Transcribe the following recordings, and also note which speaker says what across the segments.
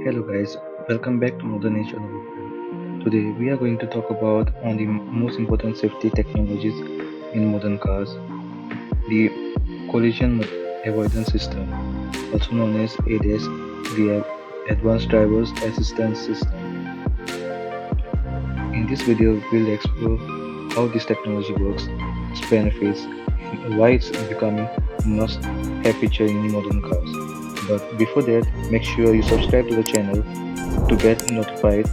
Speaker 1: Hello guys, welcome back to Modern Age Automobile. Today we are going to talk about one of the most important safety technologies in modern cars, the collision avoidance system, also known as ADAS, the Advanced Drivers Assistance System. In this video, we'll explore how this technology works, its benefits, and why it's becoming a must-have feature in modern cars. But before that, make sure you subscribe to the channel to get notified.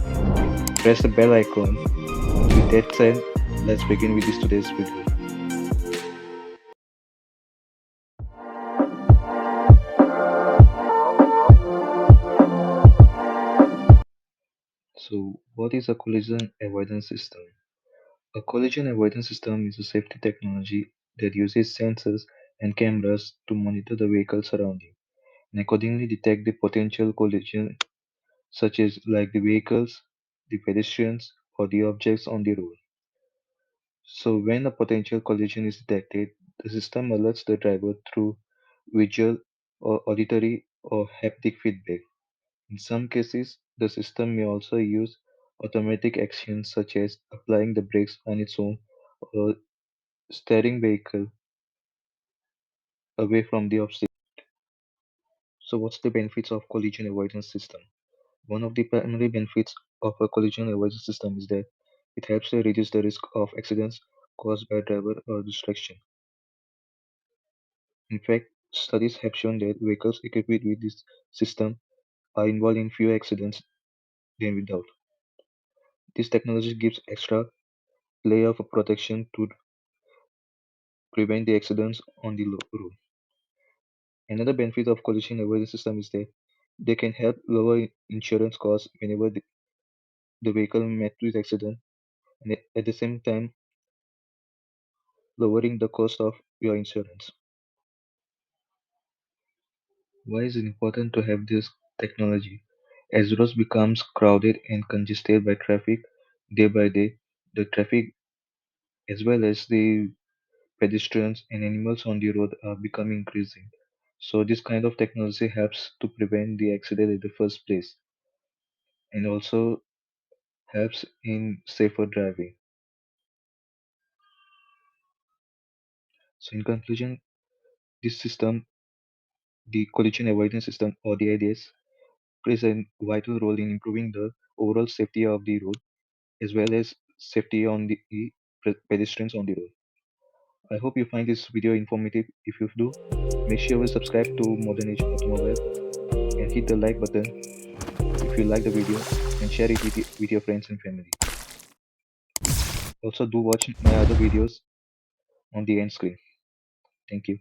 Speaker 1: Press the bell icon. With that said, let's begin with this today's video. So, what is a collision avoidance system? A collision avoidance system is a safety technology that uses sensors and cameras to monitor the vehicle surrounding and accordingly detect the potential collision such as like the vehicles, the pedestrians, or the objects on the road. So when a potential collision is detected, the system alerts the driver through visual or auditory or haptic feedback. In some cases, the system may also use automatic actions such as applying the brakes on its own or steering vehicle away from the obstacle. So what's the benefits of collision avoidance system? One of the primary benefits of a collision avoidance system is that it helps to reduce the risk of accidents caused by driver or distraction. In fact, studies have shown that vehicles equipped with this system are involved in fewer accidents than without. This technology gives extra layer of protection to prevent the accidents on the road. Another benefit of collision avoidance system is that they can help lower insurance costs whenever the vehicle met with accident, and at the same time lowering the cost of your insurance. Why is it important to have this technology? As roads becomes crowded and congested by traffic day by day, the traffic as well as the pedestrians and animals on the road are becoming increasing. So this kind of technology helps to prevent the accident in the first place and also helps in safer driving. So in conclusion, this system, the collision avoidance system or the ADS, plays a vital role in improving the overall safety of the road as well as safety on the pedestrians on the road. I hope you find this video informative. If you do, make sure you subscribe to Modern Age Automobile and hit the like button if you like the video and share it with your friends and family. Also, do watch my other videos on the end screen. Thank you.